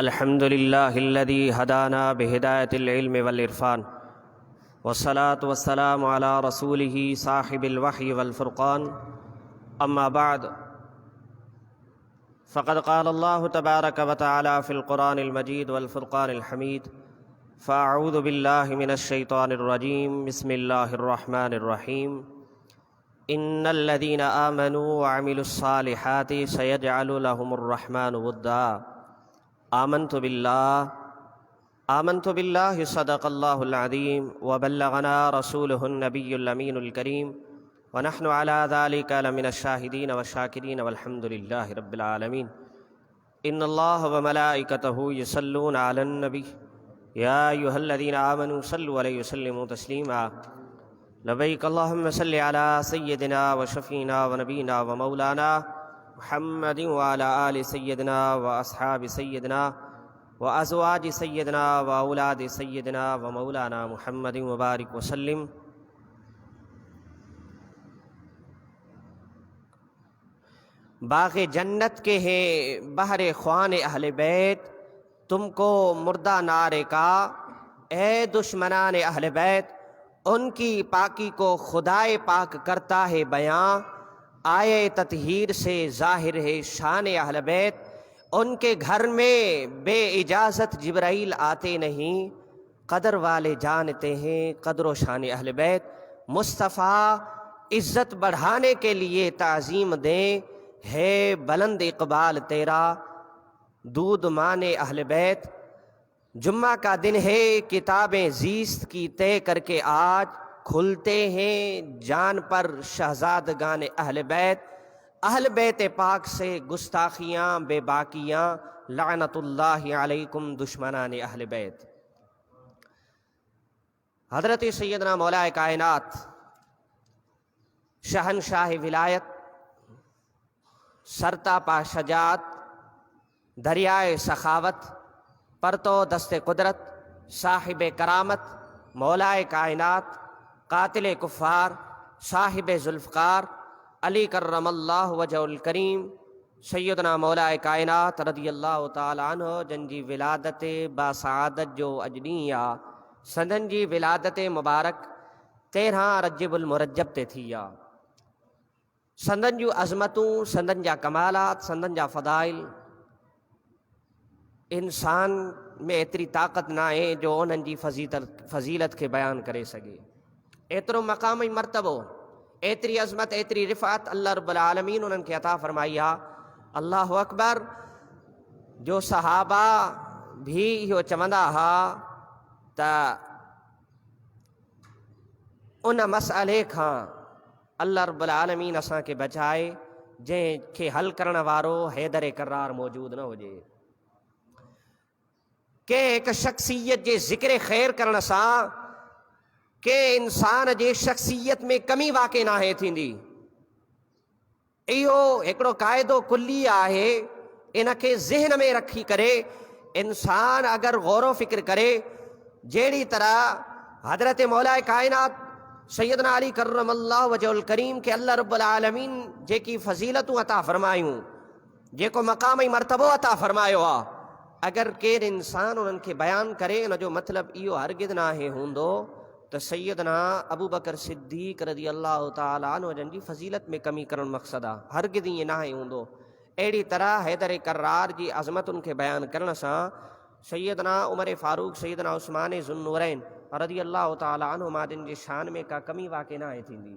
अल्हम्दुलिल्लाहिल्लज़ी हदाना बिहिदायतिल इल्मि वल इरफान वस्सलातु वस्सलामु अला रसूलिही साहिबिल वह्यि वल फुरक़ान अम्मा बाद फ़क़द क़ाल अल्लाहु तबारक व तआला फ़िल क़ुरानिल मजीद वल फ़ुरक़ानिल हमीद फ़अऊज़ु बिल्लाहि मिनश शैतानिर रजीम बिस्मिल्लाहिर रहमानिर रहीम इन्नल्लज़ीना आमनू व अमिलुस्सालिहाति सयजअलु लहुमुर रहमानु वुद्दा आमन्तु बिल्लाहि सदक़ल्लाहुल अज़ीम व बल्लगना रसूलुहुन नबियुल अमीनुल करीम व नहनु अला ज़ालिका लमिनश शाहिदीन व शाकिरीन वल्हम्दुलिल्लाहि रब्बिल आलमीन। इन्नल्लाह व मलाइकतहु युसल्लूना अलन नबी या अय्युहल्लज़ीना आमनू सल्लु अलैहि व सल्लिमू तस्लीमा। लबैक अल्लाहुम्मा सल्लि अला सय्यिदिना व शफ़ीना व नबीना व मौलाना मुहम्मदिन व अला आलि सय्यिदिना व अस्हाबि सय्यिदिना व अज़वाजि सय्यिदिना व औलादि सय्यिदिना व मौलाना मुहम्मदिन व बारिक व सल्लिम। बाग़े जन्नत के हैं बहरे ख्वान अहले बैत, तुमको मुर्दा नारे का ए दुश्मनान अहले बैत। उनकी पाकी को खुदाए पाक करता है बयां, आए ततहीर से ज़ाहिर है शान अहले बैत। उनके घर में बे इजाज़त जिब्राइल आते नहीं, कदर वाले जानते हैं कदर व शान अहले बैत। मुस्तफ़ा इज़्ज़त बढ़ाने के लिए ताज़ीम दें, है बुलंद इक़बाल तेरा दूध माने अहले बैत। जुम्मा का दिन है किताबें ज़ीस्त की तय करके आज, खुलते हैं जान पर शहज़ादगान अहले बैत। अहल बैत पाक से गुस्ताखियाँ बेबाकियाँ, लानतुल्लाहि अलैकुम दुश्मनान अहले बैत। हज़रत सैयदना मौलाए कायनात शहनशाह विलायत, सरतापा शजात, दरियाए सखावत, परतो दस्ते कुदरत, साहिब करामत, मौलाए कायनात, कातिल कुफ़ार, साहिब जुल्फ़कार, अली कर्रमल्लाहु वजहुल करीम, सैयदना मौलाए कायनात रदियल्लाहु ताला अन्हु जंजी विलादत बासआदत जो अजनिया संदन जी विलादत मुबारक 13 रजबुल मुरज्जब ते थिया। संदन जूं अज़मतूं, संदन जा कमालात, संदन जा फ़दाइल इंसान में एतरी ताक़त ना आहे जो उन्हनि जी फ़ज़ीलत खे बयान करे सघे। एतिरो मक़ाम ऐं मर्तबो, एतरी अज़मत, एतरी रिफ़ात अल्लाह रब्बुल आलमीन उन्हनि खे अता फ़रमाई आहे। अल्लाहु अकबर। जो सहाबा भी इहो चवंदा हुआ त उन मसइले खां अल्लाह रब्बुल आलमीन असांखे बचाए जंहिंखे हल करण वारो हैदर करार मौजूद न हुजे। के एक शख्सियत जे ज़िक्र ख़ैर करण सां के इंसान जे शख्सियत में कमी वाक़ई नाहे थींदी। इहो हिकिड़ो क़ाइदो कुल्ली आहे, इनखे ज़हन में रखी करे इंसान अगर गौर फ़िक्र करे, जहिड़ी तरह हज़रत मौलाए कायनात सैयदना अली कर्रमल्लाहु वजहुल करीम के अल्लाह रब्बुल आलमीन जेकी फ़ज़ीलतूं अता फ़रमायूं, जेको मक़ाम ऐं मर्तबो अता फ़रमायो आहे, अगर केर इंसान उन्हनि खे बयान करे, उन जो मतिलबु इहो हरगिज़ नाहे हूंदो त सैयदना अबू बकर सिद्दीक़ रज़ियल्लाहु ताला अन्हु जन जी फ़ज़ीलत में कमी करणु मक़सदु आहे, हरगिज़ ईअं नाहे हूंदो। अहिड़ी तरह हैदर करार जी अज़मतुनि खे बयान करण सां सैयदना उमर फ़ारूक, सैयदना उस्मान ज़ुन्नूरैन रज़ियल्लाहु ताला अन्हुमा जिन जी शान में का कमी वाक़ई नाहे थींदी।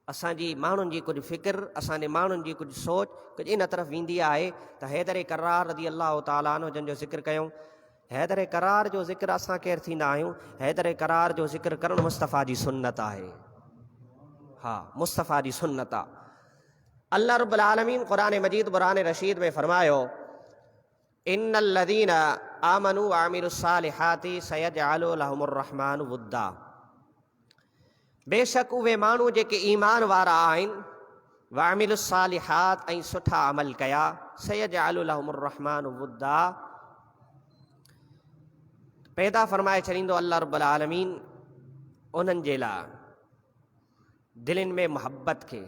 असांजी माण्हुनि जी कुझु फ़िक्र, असांजे माण्हुनि जी कुझु सोच कुझु इन तरफ़ वेंदी आहे त हैदर करार रज़ियल्लाहु ताला अन्हु जन जो ज़िक्र कयूं। हैदर करार जो ज़िक्र असां केरु थींदा आहियूं? हैदर करार जो ज़िक्र करणु मुस्तफ़ा जी सुन्नत आहे। हा, मुस्तफ़ा जी सुन्नत आहे। अल्लाह रब्बुल आलमीन क़ुरान मजीद क़ुरान रशीद में फ़रमायो, इन्नल्लज़ीना आमनू व अमिलुस्सालिहाति सयजअलु लहुमुर रहमानु वुद्दा। बेशक उहे माण्हू जेके ईमान वारा आहिनि, व अमिलुस्सालिहात ऐं सुठा अमल कया, सयजअलु लहुमुर रहमानु वुद्दा, पैदा फ़रमाए छॾींदो अल्लाह रब्बुल आलमीन उन्हनि जे लाइ दिलनि में मोहब्बत खे।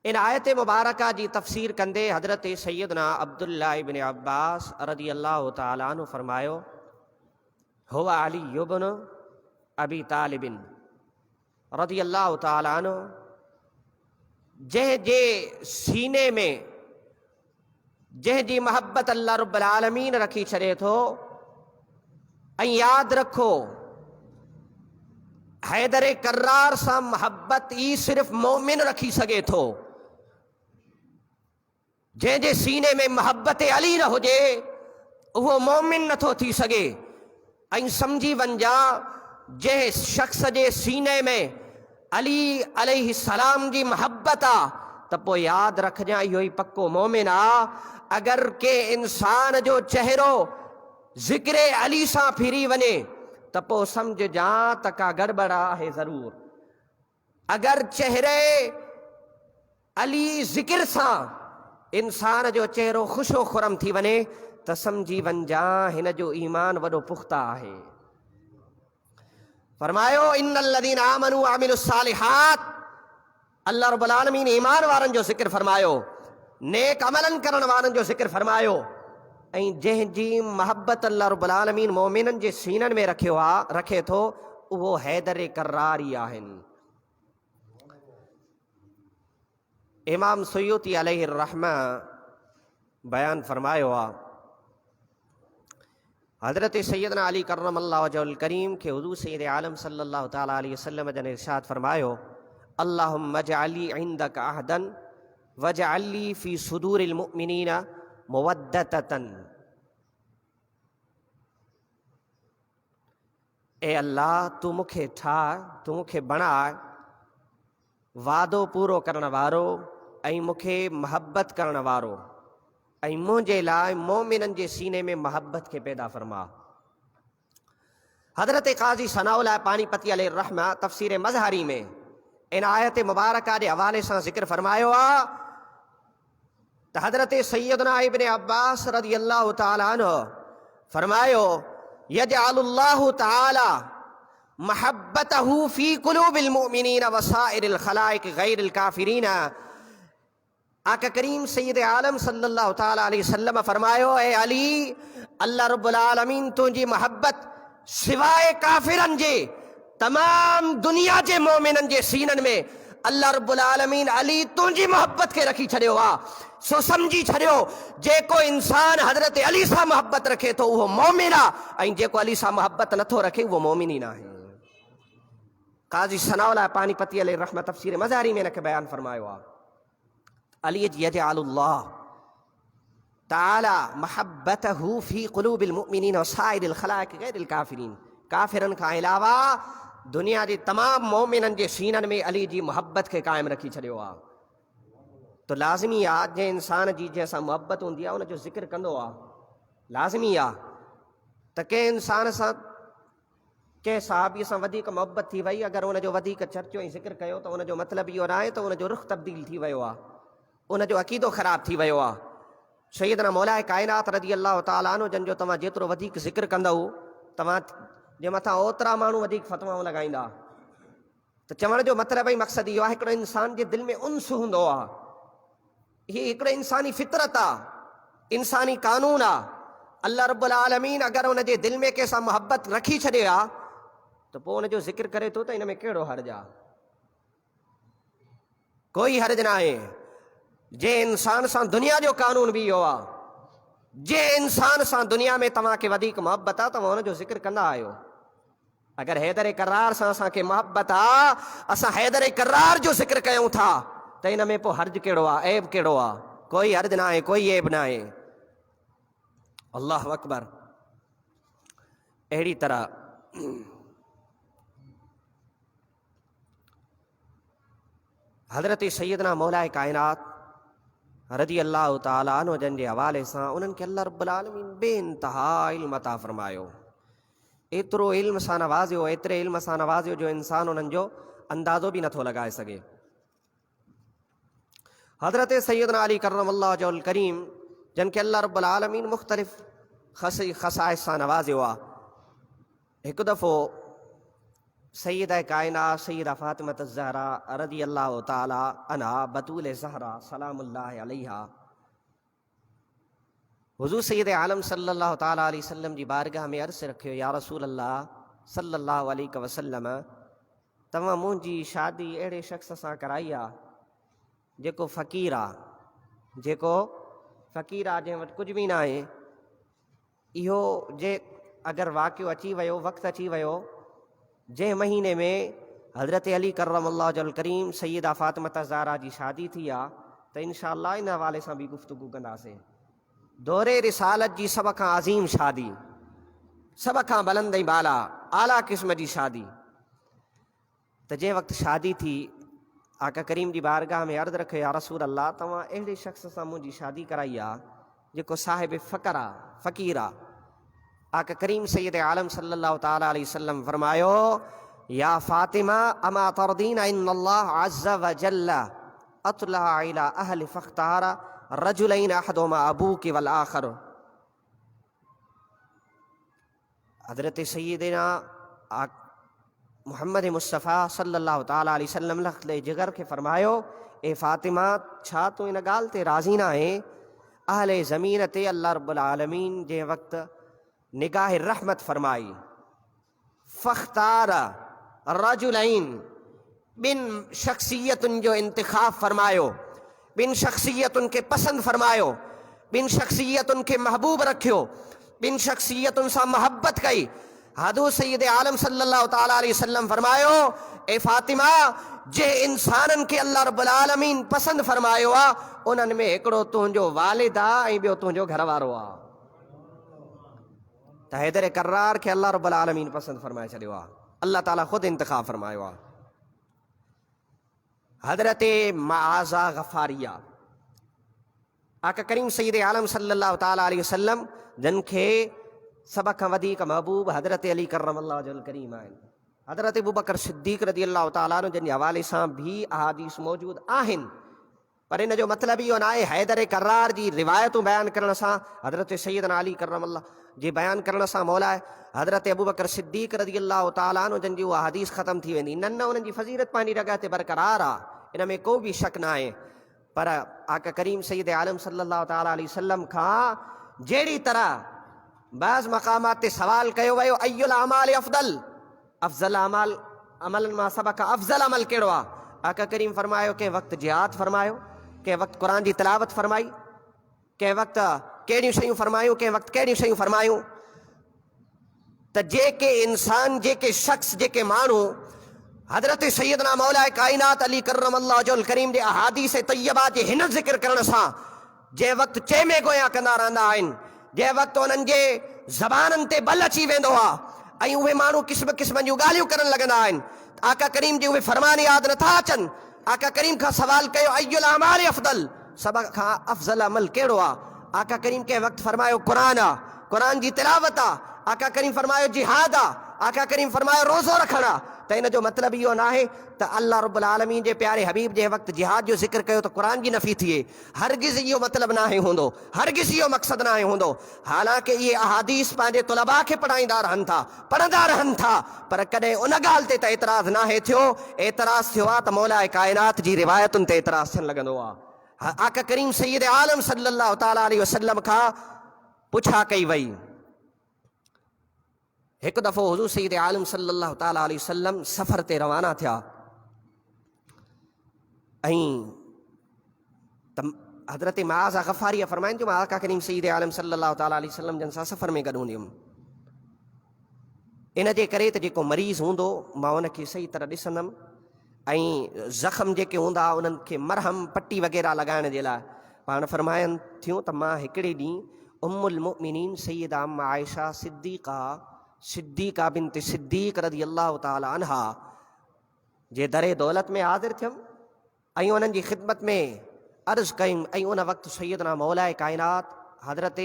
इन आयत मुबारका जी तफ़सीर कंदे हज़रत सैयदना अब्दुल्लाह इब्न अब्बास रज़ी अल्लाह तआला अन्हु फरमायो, हुवा अली इब्न अबी तालिबिन रज़ी अल्लाह तआला अन्हु, जंहिं जे सीने में जंहिंजी महबत अल्लाह रब्बुल आलमीन रखी छॾे थो। ऐं यादि रखो, हैदर करार सां महबत ई सिर्फ़ मोमिन रखी सघे थो। जंहिंजे सीने में महबत अली न हुजे उहो मोमिन नथो थी सघे। ऐं सम्झी वञा, जंहिं शख़्स जे सीने में अली अलैहिस्सलाम जी महबत आहे त पोइ यादि रखजांइ इहो ई पक्को मोमिन आहे। अगरि के इंसान जो चहिरो ज़िक्र अली सां फिरी वञे त पोइ सम्झजां त का गड़बड़ आहे ज़रूर। अगरि चहिरे अली ज़िक्र सां इंसान जो चहिरो ख़ुशो खुरम थी वञे त सम्झी वञजां हिन जो ईमान वॾो पुख्ता आहे। फरमायो, इन्नल लज़ीना आमनू व अमिलुस सालिहात, अल्लाह रब्बुल आलमीन ईमान वारनि जो ज़िक्र फरमायो, नेक अमलन करण वारनि जो ज़िक्र फरमायो। ऐं जंहिंजी महबत अल्लाह रब्बुल आलमीन मोमिननि जे सीननि में रखे थो उहो हैदर करार ई आहिनि। इमाम सुयूती अलैहि रहमा बयान फरमायो आहे, हज़रत सैयदना अली करमल्लाहु वजहुल करीम खे हुज़ूर सैयद आलम सल्लल्लाहु तआला अलैहि वसल्लम जन इरशाद फरमायो, अल्लाहुम्मा जअली इंदक अहदन वजअली फी सुदूरिल मुमिनीना मुवद्दतन। ए अल्लाह, तू मूंखे ठाह, तू मूंखे बणाए वादो पूरो करण वारो ऐं मूंखे महबत करण वारो, ऐं मुंहिंजे लाइ मोमिननि जे सीने में महबत खे पैदा फरमा। हज़रत क़ाज़ी सनाउल्लाह पानीपती अलैहि रहमा तफ़सीर मज़हरी में इन आयत मुबारका जे हवाले सां ज़िक्र फरमायो आहे त हज़रत सैयदना इब्न अब्बास रज़ी अल्लाह तआला अन्हु फरमायो, यजअलुल्लाहु तआला महब्बतहु फी कुलूबिल मुमिनीन व साइरिल खलाइक गैरिल काफिरीन। आका करीम सैयद आलम सल्लल्लाहु तआला अलैहि वसल्लम फरमायो, ए अली, अल्लाह रब्बुल आलमीन तुंहिंजी महबत सिवाय काफिरनि जे तमाम दुनिया जे मोमिननि जे सीननि में अल्लाह रब्बुल आलमीन अली तुंहिंजी महबत खे रखी छॾियो आहे। सो सम्झी छॾियो, जेको इंसान हज़रत अली सां महबत रखे थो उहो मोमिन आहे, ऐं जेको अली सां महबत नथो रखे उहो मोमिन ई न आहे। क़ाज़ी सनाउल्लाह पानीपती अलैहि रहमा तफ़सीर मज़हरी में हिनखे बयान फरमायो आहे, अली यजअलुल्लाह तआला महब्बतहु फी क़ुलूबिल मुमिनीन व साइरिल खलाइक गैरिल काफिरीन। काफिरनि खां अलावा दुनिया जे तमाम मोमिननि जे सीननि में अली जी मोहब्बत खे क़ाइमु रखी छॾियो आहे। तो लाज़मी आहे जंहिं इंसान जी जंहिंसां मोहब्बत हूंदी आहे उनजो ज़िक्र कंदो आहे। लाज़मी आहे त कंहिं इंसान सां कंहिं सहाबीअ सां वधीक मोहब्बत थी वई, अगरि उनजो वधीक चर्चो ऐं ज़िक्र कयो त उनजो मतिलबु इहो न आहे त उनजो रुख़ तब्दील थी वियो आहे, उनजो अक़ीदो ख़राब थी वियो आहे। सैयदना मौलाए काइनात रज़ी अल्लाह तआला अन्हु जंहिंजो तव्हां जेतिरो वधीक ज़िक्र कंदव तव्हां जे मथां ओतिरा माण्हू वधीक फ़तवाऊं लॻाईंदा। त चवण जो मतिलबु ऐं मक़सदु इहो आहे, हिकिड़ो इंसान जे दिलि में उन्स हूंदो आहे, हीअ हिकिड़ो इंसानी फितरत आहे, इंसानी कानून आहे। अल्लाह रब्बुल आलमीन अगरि उनजे दिलि में कंहिंसां मोहब्बत रखी छॾे आहे त पोइ उनजो ज़िक्र करे थो त हिन में कहिड़ो हर्ज आहे? कोई हर्ज न आहे। जंहिं इंसान सां दुनिया जो कानून बि इहो आहे, जंहिं इंसान सां दुनिया में तव्हांखे वधीक मोहब्बत आहे तव्हां हुनजो ज़िक्र कंदा आहियो। अगरि हैदर करार सां असांखे मोहब्बत आहे, असां हैदर करार जो ज़िक्र कयूं था त हिन में पोइ हर्ज कहिड़ो आहे, ऐब कहिड़ो आहे? कोई हर्ज न आहे, कोई ऐब न आहे। अल्लाहु अकबर। अहिड़ी तरह हज़रत सैयदना मौलाए काइनात रज़ी अल्लाह तआला अन्हु जन जे हवाले सां उन्हनि खे अल्लाह रब्बुल आलमीन बेइंतहा इल्म अता फरमायो। एतिरो इल्म सां नवाज़ियो, एतिरे इल्म सां नवाज़ियो जो इंसान उन्हनि जो अंदाज़ो बि नथो लॻाए सघे। हज़रत सैयदना अली करमल्लाहु वजहुल करीम जन खे अल्लाह रब्बुल आलमीन मुख़्तलिफ़ ख़साइस सां नवाज़ियो आहे। हिकु दफ़ो सैयदा कायनात सैयदा फातिमा ज़हरा रज़ी अल्लाह ताला अन्हा बतूल ज़हरा सलामुल्लाह अलैहा हुज़ूर सैयद आलम सल्लल्लाहु ताला अलैहि वसल्लम जी बारगाह में अर्ज़ रखियो, या रसूल अल्लाह सल्लल्लाहु अलैहि वसल्लम, तव्हां मुंहिंजी शादी अहिड़े शख़्स सां कराई आहे जेको फ़क़ीर आहे, जंहिं वटि कुझु बि न आहे। इहो जे अगरि वाक़ियो अची वियो, वक़्तु अची वियो जंहिं महीने में हज़रत अली करमल्लाहु वजहुल करीम सैयदा फातिमा ज़हरा जी शादी थी आहे, त इंशा अल्लाह इन हवाले सां बि गुफ़्तगू कंदासीं। दौरे रिसालत जी सभ खां अज़ीम शादी, सभ खां बुलंद ऐं बाला आला क़िस्म जी शादी। त जंहिं वक़्तु शादी थी, आका करीम जी बारगाह में अर्ज़ु रखियो, या रसूल अल्लाह तव्हां अहिड़े शख़्स सां मुंहिंजी शादी कराई आहे जेको साहिब फ़क़्र आहे, फ़क़ीर आहे। आका करीम सैयद आलम सल्लल्लाहु ताला अलैहि वसल्लम फरमायो, या फातिमा अमा तरदीन इन्नल्लाह अज़्ज़ व जल्ल अतला इला अहल फ़ख्तार रजुलैन अहदुमा अबूकी वल आखर। हज़रत सैयदना मुहम्मद मुस्तफ़ा सल्लल्लाहु ताला अलैहि वसल्लम लख़्ले जिगर खे फरमायो, ए फ़ातिमा छा तूं इन ॻाल्हि ते राज़ी न आहे अहले ज़मीन ते अल्लाह रब्बुल आलमीन जंहिं वक़्तु निगाह रहमत फरमाई, फ़ख्तार रजुलैन ॿिन शख़्सियतुनि जो इंतिख़ाब फरमायो, ॿिन शख़्सियतुनि खे पसंदि फरमायो, ॿिन शख़्सियतुनि खे महबूब रखियो, ॿिन शख़्सियतुनि सां मोहब्बत कई। हज़रत सैयद आलम सल्लल्लाहु ताला अलैहि वसल्लम फरमायो, ए फ़ातिमा जे इंसाननि खे अल्लाह रब्बुल आलमीन पसंदि फरमायो आहे, उन्हनि में हिकिड़ो तुंहिंजो वालिद आहे ऐं ॿियो तुंहिंजो घरवारो आहे। त हैदर करार खे अल्लाह रब्बुल आलमीन पसंदि फरमाए छॾियो आहे, अल्लाह ताला ख़ुदि इंतिख़ाब फरमायो आहे। हज़रत मआज़ा गफ़ारिया, आका करीम सैयद आलम सल्लल्लाहु ताला अलैहि वसल्लम जिन खे सभ खां वधीक महबूब हज़रत अली करमल्लाहु वजहुल करीम आहिनि, हज़रत अबू बकर सिद्दीक़ रज़ी अल्लाह ताला अन्हु जिन जे हवाले सां भी अहादीस मौजूद आहिनि। पर इन जो मतिलबु इहो न आहे हैदर करार जी रिवायतूं बयानु करण सां, हज़रत सैयदना अली करमल्लाहु जे बयानु करण सां मौला हज़रत अबू बकर सिद्दीक़ रज़ी अल्लाह ताला अन्हु जिन जी उहा हदीस ख़तम थी वेंदी। न उन्हनि जी फज़ीलत पंहिंजी जॻह ते बरक़रार आहे, इन में को बि शक न आहे। पर आका करीम सैयद आलम सल्लल्लाहु ताला अलैहि वसल्लम खां जहिड़ी तरह बाज़ मक़ामात ते सवाल कयो वियो, अय्युल अमाल अफ़दल, अफ़ज़ल अमल अमलनि मां सभ खां अफ़ज़ल अमल कहिड़ो आहे? आका करीम फरमायो, कंहिं वक़्तु जिहाद फरमायो, कंहिं वक़्तु क़ुरान जी तिलावत फरमाई, कंहिं वक़्तु कहिड़ियूं शयूं फरमायूं, कंहिं वक़्तु कहिड़ियूं शयूं फरमायूं। त जेके इंसान, जेके शख़्स, जेके माण्हू हज़रत सैयदना मौला कायनात अली करमल्लाहु वजहुल करीम जे अहादीस तय्यबा जे हिन ज़िक्र करण सां जंहिं वक़्तु चेमे गोया कंदा रहंदा आहिनि, जंहिं वक़्तु उन्हनि जे ज़बाननि ते बल अची वेंदो आहे ऐं उहे माण्हू क़िस्म क़िस्म जूं ॻाल्हियूं करणु लॻंदा आहिनि, आका करीम जी उहे फ़रमान यादि नथा अचनि। आका करीम खां सवाल कयो, अय्युल अमाल अफ़दल, सभ खां अफ़ज़ल अमल कहिड़ो आहे? आका करीम कंहिं वक़्तु फरमायो क़ुरान आहे, क़ुरान जी तिलावत आहे। आका करीम फरमायो जिहाद आहे, आका करीम फरमायो रोज़ो रखणु आहे। त इन जो मतिलबु इहो न आहे त अल्लाह रब्बुल आलमीन जे प्यारे हबीब जे वक़्तु जिहाद जो ज़िक्र कयो त क़ुरान जी नफ़ी थिए, हरगिज़ इहो मतिलबु न आहे हूंदो, हरगिज़ इहो मक़सदु न आहे हूंदो। हालांकि इहे अहादीस पंहिंजे तुलबा खे पढ़ाईंदा रहनि था, पढ़ंदा रहनि था, पर कॾहिं उन ॻाल्हि ते त एतिराज़ न आहे थियो। एतिराज़ थियो आहे त मौला कायनात जी रिवायतुनि ते एतिराज़ थियणु लॻंदो आहे। आका करीम सैयद आलम सल्लल्लाहु ताला अलैहि वसल्लम खां पुछा कई वई। हिकु दफ़ो हुज़ूर सैयद आलम सल्लल्लाहु ताला अलैहि वसल्लम सफ़र ते रवाना थिया ऐं त हज़रत मआज़ा गफ़ारिया फरमाइनि जो मां आका करीम सैयद आलम सल्लल्लाहु ताला अलैहि वसल्लम जन सां सफ़र में गॾु हूंदी हुअमि। इन जे करे त जेको मरीज़ हूंदो मां उनखे सही तरह ॾिसंदुमि ऐं ज़ख़्म जेके हूंदा उन्हनि खे मरहम पट्टी वग़ैरह लॻाइण जे लाइ पाण फरमाइनि थियूं त मां हिकिड़े ॾींहुं उम्मुल मुमिनीन सैयदा आयशा सिद्दीक़ा बिन्त सिद्दीक़ रज़ी अल्लाह ताला अन्हा जे दरे दौलत में हाज़िर थियमि ऐं उन्हनि जी ख़िदमत में अर्ज़ु कयुमि। ऐं उन वक़्तु सैयदना मौला कायनात हज़रत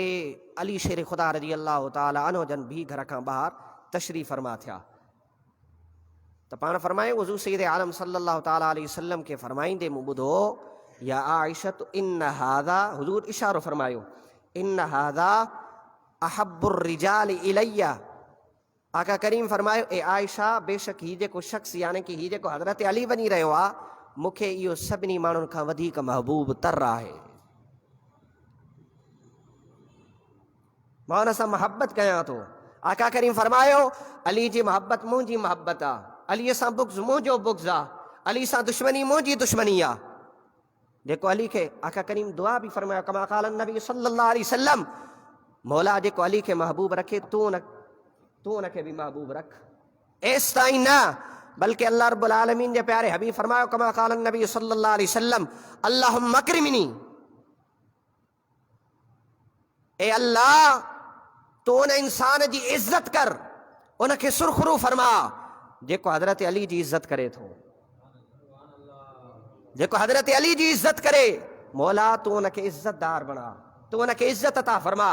अली शेर ख़ुदा रज़ी अल्लाह ताला अन्हु जन भी घर खां ॿाहिरि तशरीफ़ फरमा थिया। त पाण फरमायूं हुज़ूर सैयद आलम सल्लल्लाहु ताला अलैहि वसल्लम खे फरमाईंदे मूं ॿुधो, या आइशा इन हादा, हुज़ूर इशारो फरमायो, इन हादा अहब्बुर रिजाल इलैया आका करीम फरमायो, ए आयशा, बेशक ही जेको शख्स यानी कि ही जेको हज़रत अली वञी रहियो आहे, मूंखे इहो सभिनी माण्हुनि खां वधीक महबूब तर आहे। मां हुन सां मोहब्बत कयां थो। आका करीम फरमायो, अली जी मोहब्बत मुंहिंजी मोहब्बत आहे, अलीअ सां बुग़्ज़ मुंहिंजो बुग़्ज़ आहे, अली सां दुश्मनी मुंहिंजी दुश्मनी आहे। जेको अली खे आका करीम दुआ बि फरमायो, कमा क़ाल नबी सल्लल्लाहु अलैहि वसल्लम, मौला जेको अली खे महबूब रखे तू उनखे बि महबूब रख। एसि ताईं न, बल्कि अल्लाह रब्बुल आलमीन जे प्यारे हबीब फरमायो, कमा क़ाल नबी सल्लल्लाहु अलैहि वसल्लम, अल्लाहुम्मा अक्रिमनी, ए अल्लाह तू उन इंसान जी इज्जत कर, उनखे सुरखरू फरमा जेको हज़रत अली जी इज्जत करे थो। जेको हज़रत अली जी इज्जत करे, मौला तू उनखे इज्जतदार बणा, तू उनखे इज्जत अता फरमा।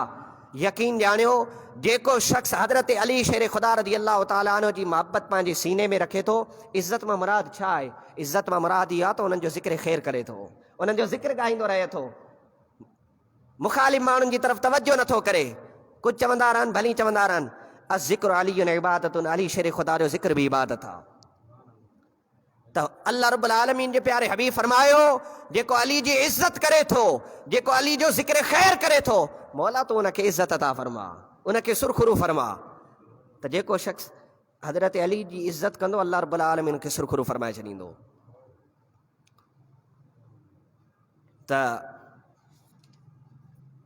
यकीन ॼाणियो, जेको शख़्स हज़रत अली शेर ख़ुदा रज़ी अल्लाह तआला अन्हु जी मोहब्बत पंहिंजे सीने में रखे थो, इज़्ज़त मां मुराद छा आहे? इज़्ज़त मां मुराद इहा त उन्हनि जो ज़िक्र ख़ैर करे थो, उन्हनि जो ज़िक्र ॻाईंदो रहे थो, मुख़ालिफ़ माण्हुनि जी तरफ़ तवजो नथो करे। कुझु चवंदा रहनि, भली चवंदा रहनि, अस ज़िक्र अली इबादतुन, अली शेर ख़ुदा जो ज़िक्र बि इबादत आहे। तो अल्लाह रब्बुल आलमीन जे प्यारे हबीब फरमायो, जेको अली जी इज्जत करे थो, जेको अली जो ज़िक्र ख़ैर करे थो, मौला तो उनखे इज्जत अता फरमा, उनखे सुरखरू फरमा। तो जेको शख़्स हज़रत अली जी इज्जत कंदो, अल्लाह रब्बुल आलमीन खे सुरखरू फरमाए छॾींदो। त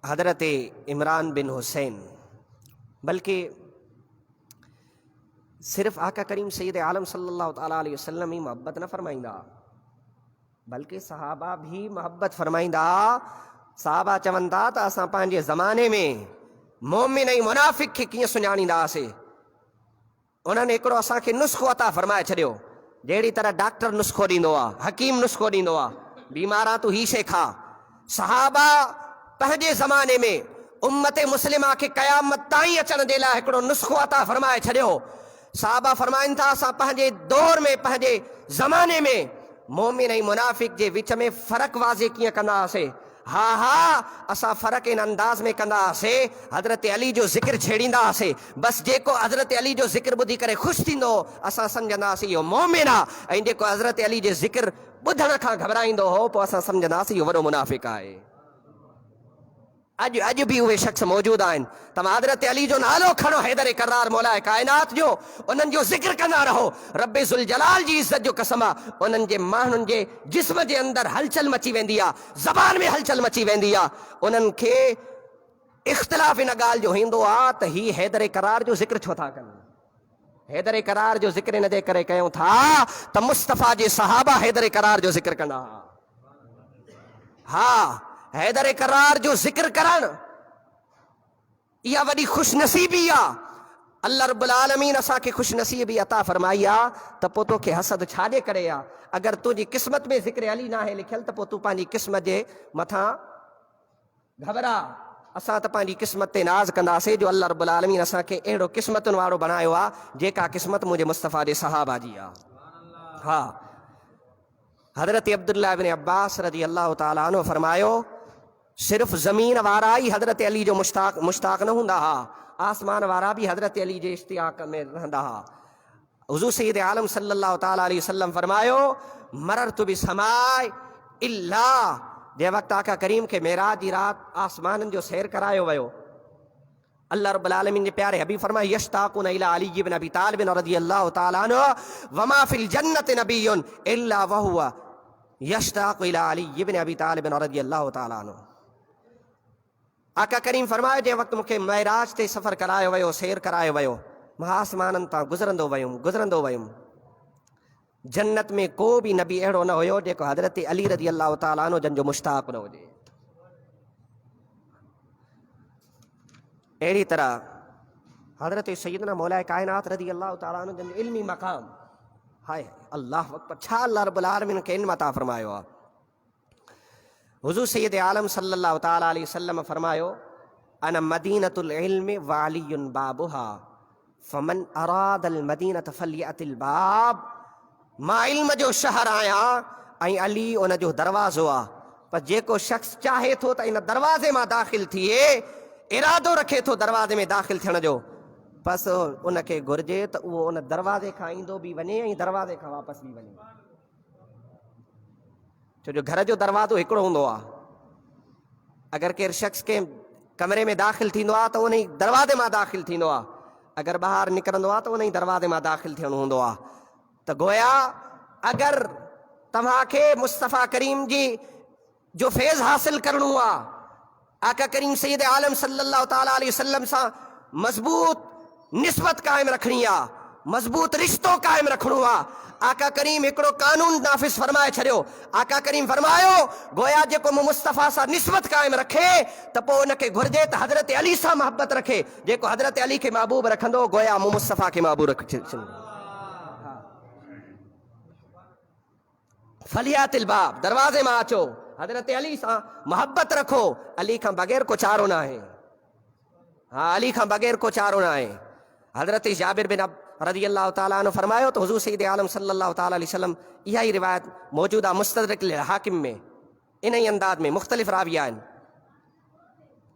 हज़रत इमरान बिन हुसैन, बल्कि सिर्फ़ आका करीम सैयद आलम सल्लल्लाहु तआला अलैहि वसल्लम ही मोहब्बत न फरमाईंदा, बल्कि सहाबा भी मोहब्बत फरमाईंदा। सहाबा चवनि था त असां पंहिंजे ज़माने में मोमिन ऐं मुनाफ़िक़ खे कीअं सुञाणींदासीं। उन्हनि हिकिड़ो असांखे नुस्ख़ो अता फरमाए छॾियो, जहिड़ी तरह डॉक्टर नुस्ख़ो ॾींदो आहे, हकीम नुस्ख़ो ॾींदो आहे, बीमारा तूं ही शइ खा। सहाबा पंहिंजे ज़माने में उम्मत मुस्लिमा खे क़यामत ताईं अचण जे लाइ हिकिड़ो नुस्ख़ो अता फरमाए छॾियो। सहाबा फरमाइनि था, असां पंहिंजे दौर में, पंहिंजे ज़माने में मोमिन ऐं मुनाफ़िक़ जे विच में फ़र्क़ु वाज़े कीअं कंदा हुआसीं। हा हा, असां फ़र्क़ु इन अंदाज़ में कंदा हुआसीं, हज़रत अली जो ज़िक्र छेड़ींदा हुआसीं, बसि जेको हज़रत अली जो ज़िक्र ॿुधी करे ख़ुशि थींदो असां सम्झंदा हुआसीं इहो मोमिन आहे, ऐं जेको हज़रत अली जे ज़िक्र ॿुधण खां घबराईंदो हो, पोइ असां सम्झंदा हुआसीं इहो वॾो मुनाफ़िक़ आहे। अॼु बि उहे शख़्स मौजूदु आहिनि। तव्हां हज़रत अली जो नालो खणो, हैदर करार मौला काइनात जो, उन्हनि जो ज़िक्र कंदा रहो। रब्बे ज़ुल जलाल जी इज़्ज़त जो कसम आहे, उन्हनि जे माण्हुनि जे जिस्म जे अंदरि हलचल मची वेंदी आहे, ज़बान में हलचल मची वेंदी आहे। उन्हनि खे इख़्तिलाफ़ इन ॻाल्हि जो ईंदो आहे त ही हैदर करार जो ज़िक्र छो था कनि। हैदर करार जो ज़िक्र इन जे करे कयूं था त मुस्तफ़ा जे सहाबा हैदर करार जो ज़िक्र कंदा। हा, हैदर करार जो ज़िक्र करण इहा वॾी ख़ुशनसीबी आहे। अल्लाह रब्बुल आलमीन असांखे ख़ुशनसीबी अता फरमाई आहे त पोइ तोखे हसद छाजे करे आहे। अगरि तुंहिंजी क़िस्मत में ज़िक्र अली न आहे लिखियलु त पोइ तूं पंहिंजी क़िस्मत जे मथां घबरा। असां त पंहिंजी क़िस्मत ते नाज़ कंदासीं जो अल्लाह रब्बुल आलमीन असांखे अहिड़ो क़िस्मतुनि वारो बणायो आहे जेका क़िस्मत मुंहिंजे मुस्तफ़ा जे सहाबा जी आहे। हा, हज़रत अब्दुल्लाह इब्न अब्बास रज़ी अल्लाह तआला अन्हु फरमायो, सिर्फ़ ज़मीन वारा ही हज़रत अली जो मुश्ताक़ न हूंदा हा, आसमान वारा भी हज़रत अली जे इश्तियाक़ में रहंदा हा। हुज़ूर सैयद आलम सल्लल्लाहु तआला अलैहि वसल्लम फरमायो, मररतु बिसमाए इल्ला, जे वक़्तु आका करीम खे मेराज जी रात आसमाननि जो सैर करायो वियो, अल्लाह रब्बुल आलमीन जे प्यारे हबीब फरमाए, यश्ताक़ून इला अली इब्न अबी तालिब रज़ियल्लाहु तआला अन्हु वमा फिल जन्नति नबियुन इल्ला वहुवा यश्ताक़ु इला अली इब्न अबी तालिब रज़ियल्लाहु तआला अन्हु। आका करीम फरमायो, जे वक़्तु मूंखे मेराज ते सफ़र करायो वियो, सैर करायो वियो, मां आसमाननि तां गुज़रंदो वयुमि, जन्नत में को बि नबी अहिड़ो न हुयो जेको हज़रत अली रज़ी अल्लाह तआला अन्हु जन जो मुश्ताक़ न हुजे। अहिड़ी तरह हज़रत सैयदना मौला काइनात रज़ी अल्लाह तआला अन्हु जन जो इल्मी मक़ाम, हाय अल्लाह अकबर, छा अल्लाह रब्बुल आलमीन खे इल्म अता फरमायो आहे। हुज़ूर सैयद आलम सल्लल्लाहु तआला अलैहि वसल्लम फरमायो, अना मदीनतुल इल्म व अलीयुन बाबुहा फमन अरादल मदीनत फलियतिल बाब। मां इल्म जो शहर आहियां ऐं अली उन जो दरवाज़ो आहे, पर जेको शख़्स चाहे थो त इन दरवाज़े मां दाख़िल थिए, इरादो रखे थो दरवाज़े में दाख़िल थियण जो, बसि उनखे घुरिजे त उहो उन दरवाज़े खां ईंदो बि वञे ऐं दरवाज़े खां वापसि बि वञे। छो जो घर जो दरवाज़ो हिकिड़ो हूंदो आहे। अगरि केरु शख़्स कंहिं कमरे में दाख़िल थींदो आहे त उन ई दरवाज़े मां दाख़िल थींदो आहे। अगरि ॿाहिरि निकिरंदो आहे त उन ई दरवाज़े मां दाख़िल थियणो हूंदो आहे। त गोया अगरि तव्हांखे मुस्तफ़ा करीम जी जो फैज़ हासिल करणो आहे, आका करीम सैयद आलम सल्लल्लाहु ताला अलैहि वसल्लम सां मज़बूत निस्बत क़ाइमु रखणी आहे, मज़बूत रिश्तो क़ाइमु रखणो आहे। आका करीम हिकिड़ो कानून नाफ़िज़ फरमाए छॾियो। आका करीम फरमायो गोया जेको मुस्तफ़ा सां निस्बत क़ाइमु रखे त पोइ उनखे घुरिजे त हज़रत अली सां मोहबत रखे। जेको हज़रत अली खे महबूब रखंदो गोया मुस्तफ़ा खे महबूब रखे। फलियातिल बाब, दरवाज़े मां अचो, हज़रत अली सां मोहबत रखो। अली खां बग़ैर को चारो न आहे। हाँ, अली खां बग़ैर को चारो न आहे। हज़रत जाबिर बिन रज़ी अल्लाह ताला अन्हु फरमायो तो हुज़ूर सैयद आलम सल्लल्लाहु ताला अलैहि वसल्लम, इहा ई रिवायत मौजूदा मुस्तदरक हाकिम में इन ई अंदाज में मुख़्तलिफ़ रावी आहिनि।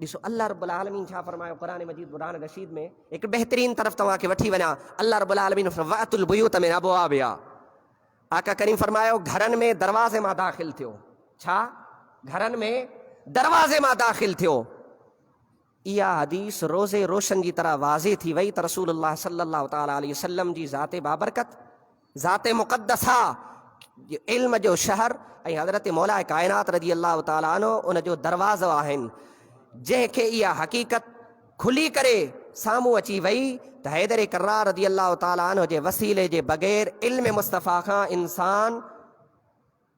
ॾिसो अल्लाह रब्बुल आलमीन छा फरमायो क़ुरान मजीद बुरहान रशीद में, हिकु बहितरीन तरफ़ तव्हांखे वठी वञा। अल्लाह रब्बुल आलमीन वअतुल बुयूत में अबवाबिहा, आका करीम फरमायो घरनि में दरवाज़े मां दाख़िल थियो। छा? घरनि में दरवाज़े मां दाख़िल थियो। इहा हदीस रोज़े रोशन जी तरह वाज़े थी वई त रसूलुल्लाह सल्लल्लाहु ताला अलैहि वसल्लम जी ज़ाते बाबरकत, ज़ाते मुक़द्दसा, इल्म जो शहर ऐं हज़रत मौला कायनात रज़ी अल्लाह ताला अन्हु उन जो दरवाज़ो आहिनि, जंहिंखे इहा हक़ीक़त खुली करे साम्हूं अची वई त हैदर कर्रार रज़ी अल्लाह ताला अन्हु जे वसीले जे बग़ैर इल्म मुस्तफ़ा खां इंसान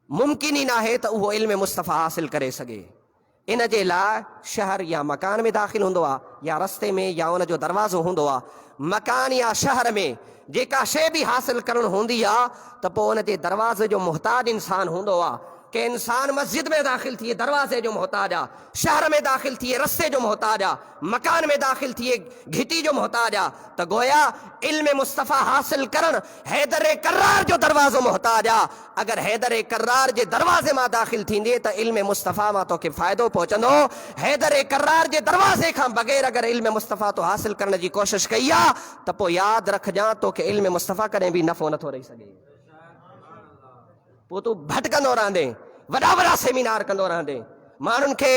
मुमकिन ई न आहे त उहो इल्म मुस्तफ़ा हासिल करे सघे। इन जे लाइ शहर या मकान में दाख़िल हूंदो आहे या रस्ते में या उन जो दरवाज़ो हूंदो आहे। मकान या शहर में जेका शइ बि हासिल करणु हूंदी आहे त पोइ उन जे दरवाज़े जो मुहताज इंसान हूंदो आहे। के इंसान मस्जिद में दाख़िल थिए दरवाज़े जो मोहताज आहे, शहर में दाख़िल थिए रस्ते जो मोहताज आहे, मकान में दाख़िल थिए घिटी जो मोहताज आहे। त गोया इल्म मुस्तफ़ा हासिल करणु हैदर कर्रार जो दरवाज़ो मोहताज आहे। अगरि हैदर कर्रार जे दरवाज़े मां दाख़िल थींदे त इल्म मुस्तफ़ा मां तोखे फ़ाइदो पहुचंदो। हैदर कर्रार जे दरवाज़े खां बग़ैर अगरि इल्म मुस्तफ़ा तो हासिल करण जी कोशिशि कई आहे त पोइ यादि रखजांइ तोखे इल्म मुस्तफ़ा कॾहिं बि नफ़ो नथो रही सघे। पोइ तूं भटकंदो रहंदे, वॾा वॾा सेमिनार कंदो रहंदे, माण्हुनि खे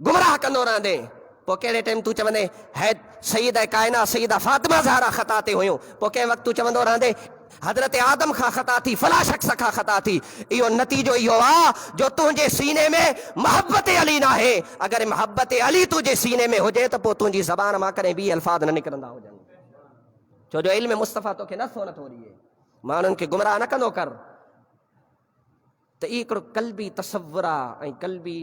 गुमराह कंदो रहंदे, पोइ कहिड़े टाइम तूं चवंदे हैद सईद कायनात सईदा फातिमा ज़हरा ख़ता ते हुयूं, पोइ कंहिं वक़्तु तूं चवंदो रहंदे हज़रत आदम खां ख़ता थी, फला शख़्स खां ख़ता थी। इहो नतीजो इहो आहे जो तुंहिंजे सीने में मोहब्बत अली न आहे। अगरि मोहब्बत अली तुंहिंजे सीने में हुजे त पोइ तुंहिंजी ज़बान मां कॾहिं बि अल्फाज़ न निकिरंदा हुजनि। छो जो इल्म मुस्तफ़ा तोखे नफ़ो नथो ॾिए। माण्हुनि खे गुमराह न कंदो कर। त इहो हिकिड़ो कल्बी तसव्वुर आहे ऐं कल्बी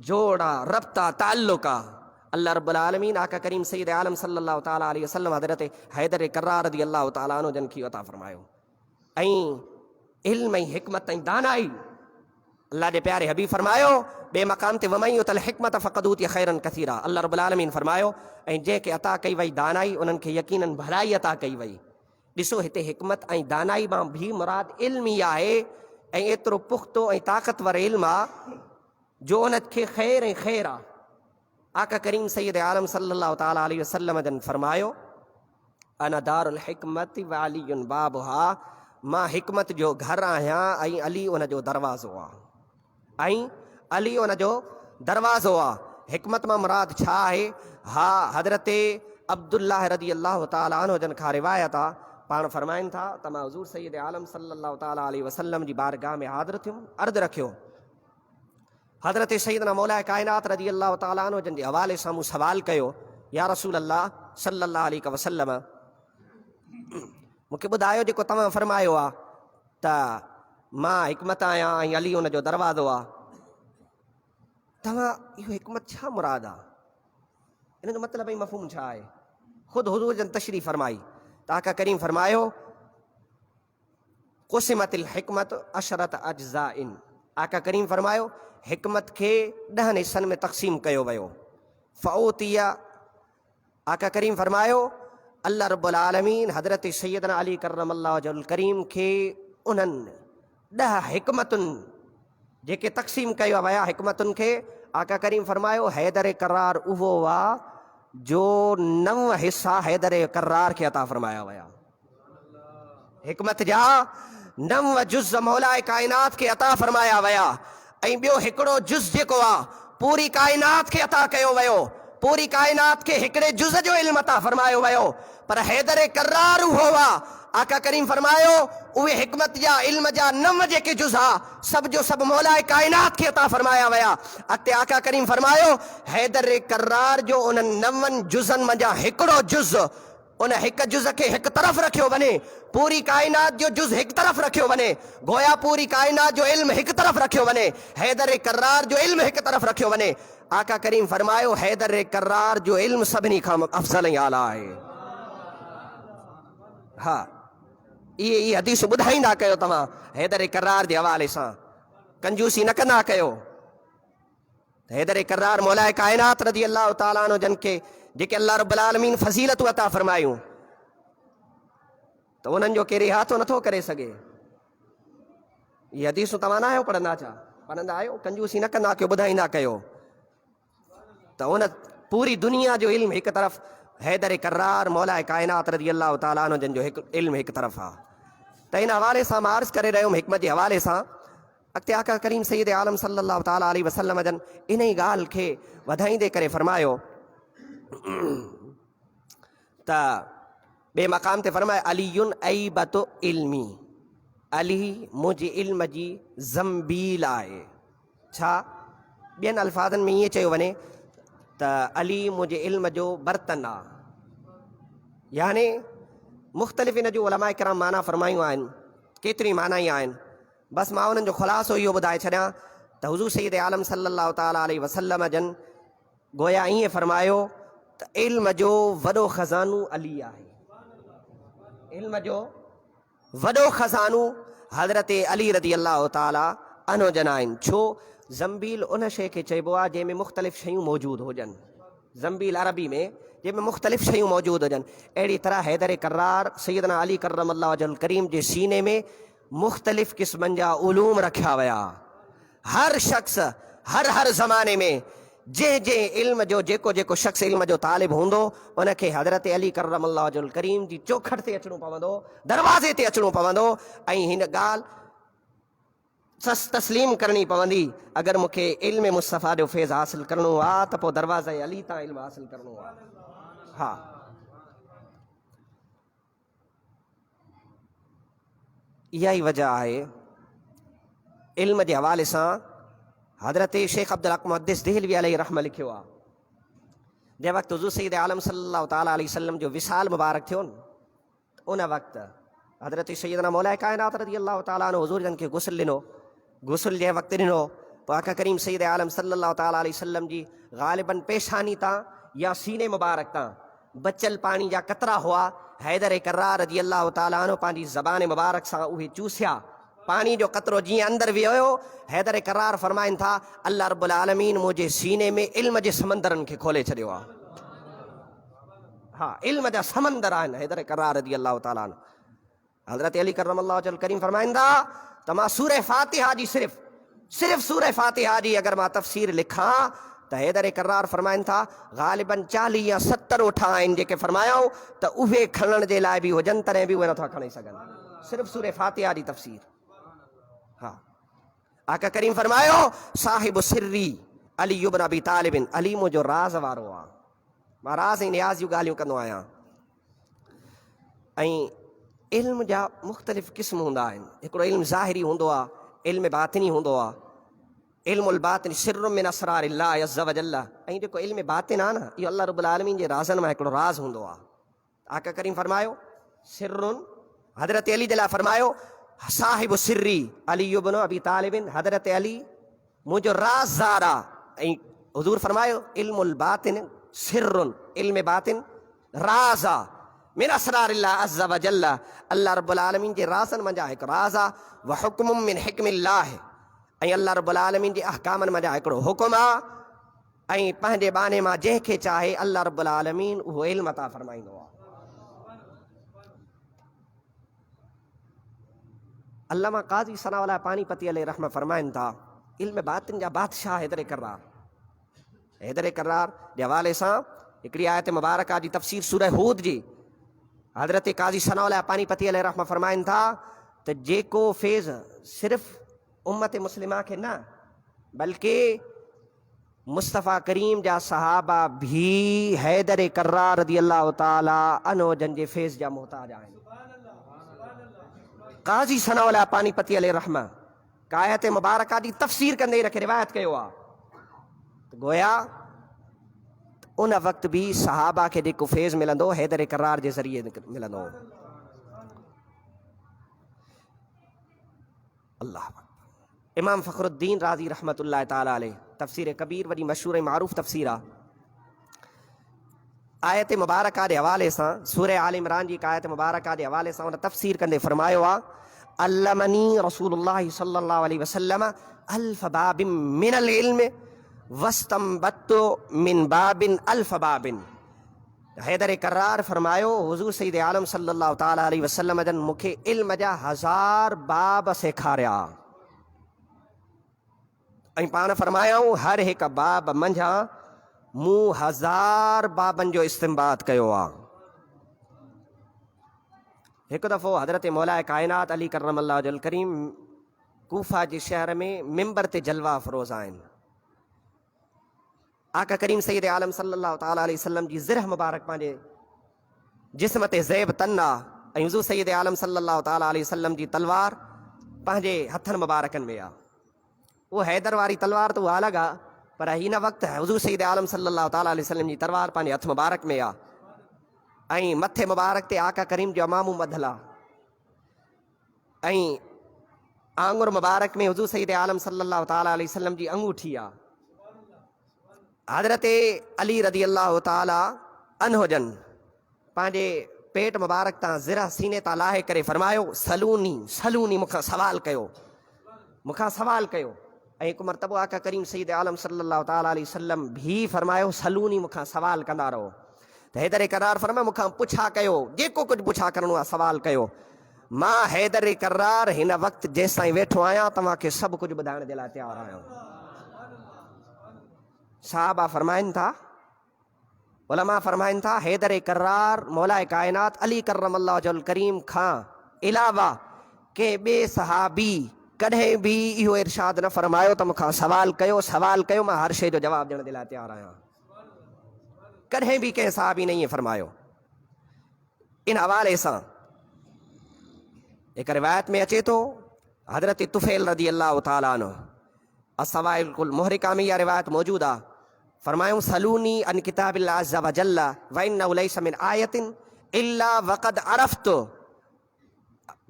जोड़ आहे, रब्त आहे, ताल्लुक़ आहे। अल्लाह रब्बुल आलमीन आका करीम सैयद आलम सल्लल्लाहु ताला अलैहि वसल्लम हज़रत हैदर कर्रार रज़ी अल्लाह ताला अन्हु जन खे अता फरमायो। ऐं इल्म ऐं हिकमत ऐं दानाई अल्लाह जे प्यारे हबीब फरमायो ॿिए मक़ाम ते वमई युतल हिकमत फ़क़द ऊतिय ख़ैरन कसीरा। अल्लाह रब्बुल आलमीन फरमायो ऐं जंहिंखे अता कई वई दानाई उन्हनि खे यकीनन भलाई अता कई वई। ॾिसो हिते हिकमत ऐं दानाई मां बि मुराद इल्म ई आहे ऐं एतिरो पुख़्तो ऐं ताक़तवर इल्म आहे जो उनखे ख़ैर ऐं ख़ैर आहे। आका करीम सैयद आलम सल्लल्लाहु ताला अलैहि वसल्लम जन फरमायो अना दारुल हिकमत व अलीयुन बाबुहा, मां हिकमत जो घर आहियां ऐं अली उन जो दरवाज़ो आहे। ऐं अली उन जो दरवाज़ो आहे। हिकमत मां मुराद छा आहे? हा, हज़रत अब्दुल्लाह रज़ी अल्लाह ताला अन्हु जन खां रिवायत आहे, पाण फरमाइनि था त मां हुज़ूर सैयद आलम सल्लल्लाहु ताला अलैहि वसल्लम जी बारगाह में हाज़िर थियुमि, अर्ज़ु रखियो। हज़रत सैयदना मौला कायनात रज़ी अल्लाह ताला अन्हु जन जे हवाले सां मूं सवाल कयो, या रसूल अल्लाह सल्लल्लाहु अलैहि वसल्लम, मूंखे ॿुधायो जेको तव्हां फरमायो आहे त मां हिकमत आहियां ऐं अली उन जो दरवाज़ो आहे, तव्हां इहो हिकमत छा मुराद आहे? इन जो मतिलबु ऐं मफ़हूम छा आहे? ख़ुदि हुज़ूर जन तशरीफ़ फरमाई त आका करीम फरमायो क़ुसिमतिल हिकमत अशरत अज्ज़ाइन। आका करीम फरमायो हिकमत खे 10 हिस्सनि में तक़सीम कयो वियो। फ़ऊतिया, आका करीम फरमायो अल्लाह रब्बुल आलमीन हज़रत सैयदना अली करमल्लाहु वजहुल करीम खे उन्हनि 10 हिकमतुनि जेके तक़सीम कयो विया हिकमतुनि खे, आका करीम फरमायो हैदर करार उहो आहे जो 9 हिस्सा हैदर करार खे अता फरमाया विया। हिकमत जा 9 जुज़ मौलाए काइनात खे अता फरमाया विया ऐं ॿियो हिकिड़ो जुज़ जेको आहे पूरी काइनात खे अता कयो वियो। पूरी काइनात खे हिकिड़े जुज़ जो इल्म अता फरमायो वियो, पर हैदर करार उहो आहे। आका करीम फरमायो उहे हिकमत जा इल्म जा 9 जेके जुज़ आहे सभु जो सभु मौलाए काइनात खे अता फरमाया विया। अॻिते आका करीम फरमायो हैदर करार जो उन्हनि 9 जुज़नि मंझां हिकिड़ो जुज़, उन हिक जुज़ खे हिकु तरफ़ रखियो वञे, पूरी काइनात जो जुज़ हिकु तरफ़ रखियो वञे, गोया पूरी काइनात जो इल्म हिकु तरफ़ रखियो वञे, हैदर करार जो इल्म हिकु तरफ़ रखियो वञे। आका करीम फरमायो हैदर करार जो इल्म सभिनी खां अफ़ज़ल ऐं आला आहे। हा, इहे हदीस ॿुधाईंदा कयो तव्हां हैदर करार जे हवाले सां, कंजूसी न कंदा कयो। हैदर करार मौलाए काइनात रज़ी अल्लाह ताला अन्हु जन खे जेके अल्लाह रब्बुल आलमीन फज़ीलतूं अता फरमायूं त उन्हनि जो केरु इहातो नथो करे सघे। इहे हदीसूं तव्हां न आहियो पढ़ंदा, छा पढ़ंदा आहियो? कंजूसी न कंदा कयो, ॿुधाईंदा कयो त उन पूरी दुनिया जो इल्म हिकु तरफ़, हैदर करार मौलाए काइनात रज़ी अल्लाह ताला अन्हु जन जो हिकु इल्म हिकु तरफ़ आहे। त इन हवाले सां मां अर्ज़ करे रहियुमि हिकमत जे हवाले सां। अॻिते आका करीम सैयद आलम सल्लल्लाहु ताला अलैहि वसल्लम जन इन ई ॻाल्हि खे वधाईंदे करे फरमायो त ॿिए मक़ाम ते फरमाए अलीयुन ऐबतु इल्मी, अली मुंहिंजे इल्म जी ज़ंबील आहे। छा ॿियनि अल्फाज़नि में ईअं चयो वञे त अली मुंहिंजे इल्म जो बर्तन आहे, यानी मुख़्तलिफ़ इन जूं उलमा किराम माना फरमायूं आहिनि, केतिरी माना ई आहिनि। बसि मां उन्हनि जो ख़ुलासो इहो ॿुधाए छॾियां त हुज़ूर सैयद आलम सल्लल्लाहु ताला अलैहि वसल्लम जन गोया ईअं फरमायो त इल्म जो वॾो ख़ज़ानो अली आहे। इल्म जो वॾो ख़ज़ानो हज़रत अली रज़ी अल्लाह ताला अन्हु जन आहिनि। छो? ज़ंबील उन शइ खे चइबो आहे जंहिंमें मुख़्तलिफ़ शयूं मौजूदु हुजनि। ज़ंबील अरबी में जंहिंमें मुख़्तलिफ़ शयूं मौजूदु हुजनि। अहिड़ी तरह हैदर करार सैयदना अली करमल्लाहु वजहुल करीम जे सीने में मुख़्तलिफ़ क़िस्मनि जा उलूम रखिया विया। हर शख़्स हर ज़माने में जंहिं इल्म जो जेको शख़्स इल्म जो तालिब हूंदो उनखे हज़रत अली करमल्लाहु वजहुल करीम जी चौखट ते अचिणो पवंदो, दरवाज़े ते अचिणो पवंदो ऐं हिन ॻाल्हि तस्लीम करणी पवंदी अगरि मूंखे इल्म मुस्तफ़ा जो फैज़ हासिल करिणो आहे त पोइ दरवाज़े अली तां इल्म हासिल करिणो आहे। हा, इहा ई वजह आहे इल्म जे हवाले सां हज़रत शेख अब्दुल हक मुहद्दिस देहलवी अलैहि रहम लिखियो आहे। जंहिं वक़्तु हुज़ूर सैयद आलम सल्लल्लाहु ताला अलैहि वसल्लम जो विसाल मुबारक थियो न, उन वक़्तु हज़रत सैयदना मौलाए काइनात रज़ी अल्लाह ताला अन्हु हुज़ूर जन खे गुस्ल ॾिनो। गुस्ल जंहिं वक़्तु ॾिनो पोइ आका करीम सैयद आलम सल्लल्लाहु ताला अलैहि वसल्लम जी ग़ालिबन पेशानी तां या सीने मुबारक तां बचल पाणी जा कतरा हुआ। हैदर करार रज़ी अल्लाह ताला अन्हु पंहिंजी ज़बान मुबारक सां उहे चूसिया। पानी जो कतरो जीअं अंदरि वियो, हैदर करार फरमाइनि था अल्लाह रब्बुल आलमीन मुंहिंजे सीने में इल्म जे समंदरनि खे खोले छॾियो आहे। हा, इल्म जा समंदर आहिनि हैदर करार रज़ी अल्लाह ताला अन्हु। हज़रत अली करमल्लाहु वजहुल करीम फरमाईंदा त मां सूरह फातिहा जी सिर्फ़ सूरह फातिहा जी अगरि मां तफ़सीर लिखां त हैदर करार फरमाइनि था ग़ालिबन 40 या 70 ओठा आहिनि जेके फरमायूं त उहे खणण जे लाइ बि हुजनि तॾहिं बि उहे नथा खणी सघनि, सिर्फ़ु सूरह फातिहा जी तफ़सीर। हा, आका करीम फरमायो साहिब सिर्री अली इब्न अबी तालिब, अली मुंहिंजो राज़ वारो आहे। मां राज़ ऐं नियाज़ जूं ॻाल्हियूं कंदो आहियां। ऐं इल्म जा मुख़्तलिफ़ क़िस्म हूंदा आहिनि। हिकिड़ो इल्म ज़ाहिरी हूंदो आहे, इल्म बातिनी हूंदो आहे। इल्मुल बातिन सिर्रुम मिन असरारिल्लाह अज़्ज़ वजल्ल, ऐं जेको इल्म बातिन आहे न इहो अल्लाह रब्बुल आलमीन जे राज़नि मां हिकिड़ो राज़ हूंदो आहे। आका करीम फरमायो सिर्रुन, हज़रत अली जे लाइ फरमायो साहिब सिर्री अली इब्न अबी तालिब, हज़रत अली मुंहिंजो राज़दार आहे। ऐं हुज़ूर फरमायो इल्मुल बातिन सिर्रुन, इल्म बातिन राज़ आहे मिन असरारिल्लाह अज़्ज़ वजल्ल, अल्लाह रब्बुल आलमीन जे राज़नि मंझां हिकु राज़ आहे। व हुक्मुम मिन हिक्मिल्लाह, ऐं अल्लाह रब्बुल आलमीन जे अहकामनि मंझां हिकिड़ो हुकुम आहे। ऐं पंहिंजे बाने मां जंहिंखे चाहे अल्लाह रब्बुल आलमीन उहो इल्म अता फरमाईंदो आहे। अल्लामा क़ाज़ी सनाउल्लाह पानीपती अलैहि रहम फरमाइनि था इल्म बातिन जा बादशाह हैदर करार जे हवाले सां हिकिड़ी आयत मुबारक जी तफ़सीर सूरह हूद जी हज़रत काज़ी सनाउल्लाह पानीपती अलैहि रहमह फरमाइनि था त जेको फैज़ सिर्फ़ उम्मत मुस्लिमा खे न बल्कि मुस्तफ़ा करीम जा सहाबा भी हैदर कर्रार रज़ी अल्लाह ताला अन्हु जन जे फैज़ जा मोहताज आहिनि। काज़ी सनाउल्लाह पानीपती अलैहि रहमह का आयत मुबारक जी तफ़सीर कंदे हिनखे रिवायत कयो आहे त गोया उन वक़्त भी सहाबा के जेको फैज़ मिलंदो हैदर करार जे ज़रिए मिलंदो। अल्लाह इमाम फ़खरुद्दीन राज़ी रहमतुल्लाह ताला अलैह तफ़सीर कबीर वॾी मशहूर ऐं मारूफ़ तफ़सीर आहे। आयत मुबारक जे हवाले सां सूरह आल इमरान जी आयत मुबारक जे हवाले सां उन तफ़सीर कंदे फ़रमायो आहे अल्लमनी रसूलुल्लाह सल्लल्लाहु अलैहि वसल्लम अल्फ़ बाबिन मिनल इल्म वस्तंबत्तु मिन बाबिन अल्फ़ बाबिन। हैदर करार फरमायो हुज़ूर सईद आलम सल्लल्लाहु ताला अलैहि वसल्लम जन मूंखे इल्म जा 1000 बाब सेखारिया ऐं पाण फरमायूं हर हिकु बाब मंझां मूं 1000 बाबनि जो इस्तिंबात कयो आहे। हिकु दफ़ो हज़रत मौलाए कायनात अली करमल्लाहु वजहुल करीम कूफा जे शहर में मिंबर ते जलवा फ़रोज़ आहिनि। आका करीम सैयद आलम सल्लल्लाहु ताला अलैहि वसल्लम जी ज़िरह मुबारक पंहिंजे जिस्म ते ज़ैब तन आहे ऐं हुज़ूर सैयद आलम सल्लल्लाहु ताला अलैहि वसल्लम जी तलवार पंहिंजे हथनि मुबारकनि में आहे। उहो हैदर वारी तलवार त उहा अलॻि आहे पर हिन वक़्तु हुज़ूर सैयद आलम सल्लल्लाहु ताला अलैहि वसल्लम जी तलवार पंहिंजे हथ मुबारक में आहे ऐं मथे मुबारक ते आका करीम जो अमामू ॿधलु आहे ऐं आंगुर मुबारक में हुज़ूर सईद आलम सल्लल्लाहु ताला अलैहि वसल्लम जी अंगूठी आहे। हज़रत अली रज़ी अल्लाह ताला अन्हु जन पंहिंजे पेट मुबारक तां ज़िरा सीने तां लाहे करे फरमायो सलूनी सलूनी मूंखां सवाल कयो ऐं हिकु मरतबो आका करीम सईद आलम सल्लल्लाहु ताला अलैहि वसल्लम भी फरमायो सलूनी मूंखां सवाल कंदा रहो त हैदर करार फरमायो मूंखां पुछा कयो जेको कुझु पुछा करिणो आहे सवाल कयो। मां हैदर करार हिन वक़्तु जेसि ताईं वेठो आहियां तव्हांखे सभु कुझु ॿुधाइण जे लाइ तयारु आहियां। साहबा फरमाइनि था उलमा फरमाइनि था हैदर करार मौलाए कायनात अली करमल्लाहु वजहुल करीम खां अलावा के ॿिए सहाबी कॾहिं बि इहो इरशाद न फरमायो त मूंखां सवाल कयो मां हर शइ जो जवाबु ॾियण जे लाइ तयारु आहियां। कॾहिं बि कंहिं सहाबी न ईअं फरमायो। इन हवाले सां हिकु रिवायत में अचे थो हज़रत तुफ़ैल रज़ी अल्लाह ताला अन्हु अस्सवाइल कुल मुहरिका में इहा रिवायत मौजूदु आहे। फरमायूं सलूनी अन किताबिल्लाह अज़्ज़ व जल्ल व इन्नहु लैसा मिन आयतिन इल्ला वक़द अरफ़्तु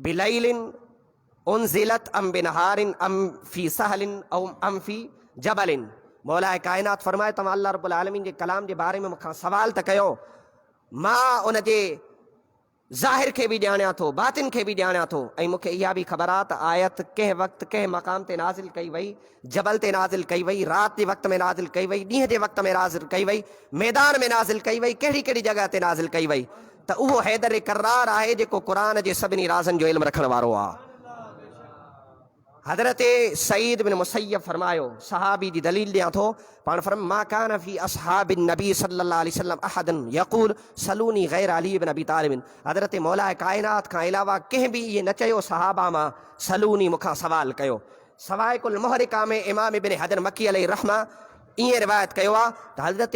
बिलैलिन उनज़िलत अम बिनहारिन अम फी सहलिन अम फी जबलिन। मौलाए कायनात फरमाए तव्हां अल्लाह रब्बुल आलमीन जे कलाम जे बारे में मूंखां सवाल त कयो मां उन जे ज़ाहिर खे बि ॼाणियां थो बातिन खे बि ॼाणियां थो ऐं मूंखे इहा बि ख़बर आहे त आयत कंहिं वक़्तु कंहिं मक़ाम ते नाज़िल कई वई जबल ते नाज़िल कई वई राति जे वक़्त में नाज़िल कई वई ॾींहं जे वक़्त में नाज़िल कई वई मैदान में नाज़िल कई वई कहिड़ी कहिड़ी जॻह ते नाज़िल कई वई त उहो हैदर करार आहे जेको क़ुरान जे सभिनी राज़नि जो इल्मु रखण वारो आहे। हज़रत सईद बिन मुसय्यब फरमायो सहाबी जी दलील ॾियां थो पाण फरम मा कान फी असहाबिन नबी सल्लल्लाहु अलैहि वसल्लम अहदन यक़ूल सलूनी गैर अली बिन अबी तालिब। हज़रत मौलाए कायनात खां अलावा कंहिं बि इहे न चयो सहाबा मां सलूनी मूंखां सवाल कयो। सवाइ कुल मुहरिका में इमाम इब्न हजर मकी अलैहि रहमा ईअं रिवायत कयो आहे त हज़रत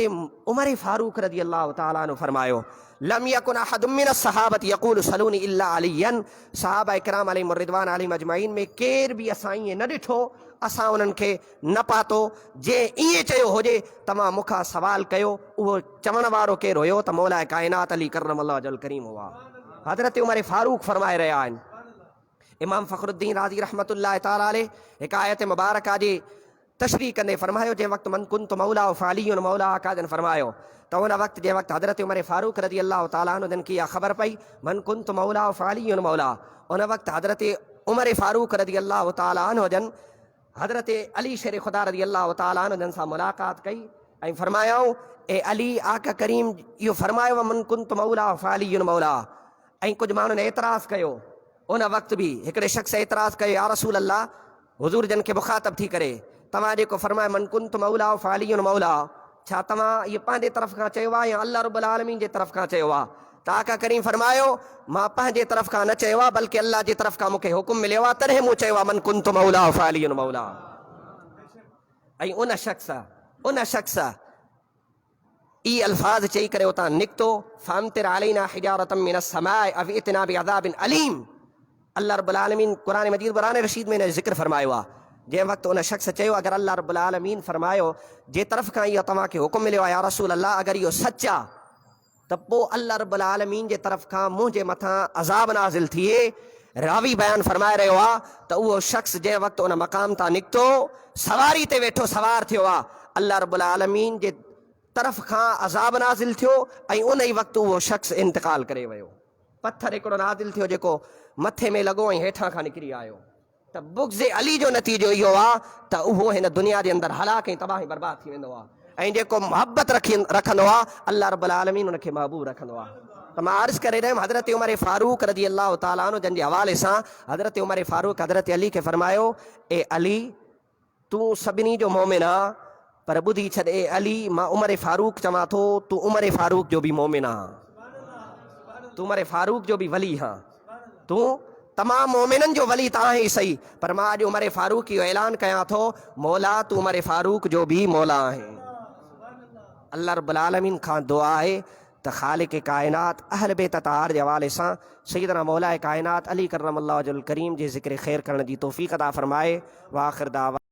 उमर फारूक रज़ी अल्लाह ताला अन्हु फरमायो लम यकुन अहदुम मिन सहाबती यक़ूलु सलूनी इल्ला अलियन। सहाबा इकराम अलैहिम रिदवान अलैहिम अजमईन में केर बि असां ईअं न ॾिठो असां उन्हनि खे न पातो जे ईअं चयो हुजे तव्हां मूंखां सवाल कयो उहो चवण वारो केरु हुयो त मौलाए कायनात अली करमल्लाहु वजहुल करीम हुआ। हज़रत उमर फारूक फरमाए रहिया आहिनि। इमाम फ़खरुद्दीन राज़ी रहमतुल्लाह ताला अलैह हिकु आयत मुबारका जी तशरीह कंदे फरमायो जंहिं वक़्तु मन कुंत मौला फ़ालियुन मौला काजन फरमायो त उन वक़्तु जंहिं वक़्तु हज़रत उमर फारूक रज़ी अल्लाह ताला अन्हु जन खे इहा ख़बर पई मन कुंत मौला फ़ालियुन मौला उन वक़्तु हज़रत उमर फारूक रज़ी अल्लाह ताला अन्हु जन हज़रत अली शेर ख़ुदा रज़ी अल्लाह ताला अन्हु जन सां मुलाक़ात कई ऐं फरमायाऊं ए अली आका करीम इहो फरमायो मन कुंत मौला फ़ालियुन मौला। ऐं कुझु माण्हुनि एतिराज़ कयो उन वक़्तु बि हिकिड़े शख़्स एतिराज़ कयो या रसूल अल्लाह हुज़ूर जन खे मुख़ातब थी करे तव्हां जेको फरमाए मन कुंत मौला फ़ालियुन मौला छा तव्हां इहे पंहिंजे तरफ़ खां चयो आहे या अल्लाह रब्बुल आलमीन जे तरफ़ खां चयो आहे? त आका करीम फरमायो मां पंहिंजे तरफ़ खां न चयो आहे बल्कि अल्लाह जे तरफ़ खां मूंखे हुकुम मिलियो आहे, तॾहिं मूं चयो आहे मन कुंतु मौला फ़अलियुन मौला। ऐं उन शख़्स ई अल्फाज़ चई करे उतां निकितो, फ़अम्तिर अलैना हिजारतम मिनस समाए अव इतना बिअज़ाबिन अलीम। अल्लाह रब्बुल आलमीन क़ुरान मजीद क़ुरान रशीद में ज़िक्र फरमायो आहे। जंहिं वक़्तु उन शख़्स चयो अगरि अल्लाह रब्बुल आलमीन फरमायो जे तरफ़ खां इहो तव्हांखे हुकुम मिलियो आहे या रसूल अल्लाह, अगरि इहो सच आहे त पोइ अल्लाह रब्बुल आलमीन जे तरफ़ खां मुंहिंजे मथां अज़ाब नाज़िल थिए। रावी बयान फरमाए रहियो आहे त उहो शख़्स जंहिं वक़्तु उन मक़ाम तां निकितो, सवारी ते वेठो सवार थियो आहे, अल्लाह रब्बुल आलमीन जे तरफ़ खां अज़ाब नाज़िल थियो ऐं उन ई वक़्तु उहो शख़्स इंतकाल करे वियो। पथर हिकिड़ो नाज़िल थियो जेको मथे में लॻो ऐं हेठां खां निकिरी आयो। त बुग़्ज़े अली जो नतीजो इहो आहे त उहो हिन दुनिया जे अंदरि हलाक ऐं तबाही बर्बाद थी वेंदो आहे। ऐं जेको मुहबत रखंदो आहे अल्लाह रब्बुल आलमीन उनखे महबूब रखंदो आहे। त मां अर्ज़ु करे रहियुमि हज़रत उमर फ़ारूक रज़ी अल्लाह ताला अन्हु जंहिंजे हवाले सां हज़रत उमर फ़ारूक हज़रत अली खे फरमायो, ए अली तूं सभिनी जो मोमिन आहे, पर ॿुधी छॾ ए अली मां उमर फ़ारूक चवां थो तूं उमर फ़ारूक जो बि मोमिन आहे, तूं उमर फ़ारूक जो बि वली आहे, तूं तमामु मोमिननि जो वली त आहे ई सही, पर मां अॼु उमर फ़ारूक इहो ऐलान कयां थो मौला तूं उमर फ़ारूक जो बि मौला आहे। अल्लाह रब्बुल आलमीन खां दुआ आहे त ख़ालिक़ कायनात अहल बैत अतार जे हवाले सां सैयदना मौला कायनात अली करम अल्लाह वजल करीम जे ज़िक्र ख़ैर करण जी तौफ़ीक़ अता फ़रमाए। व आख़िर दावा।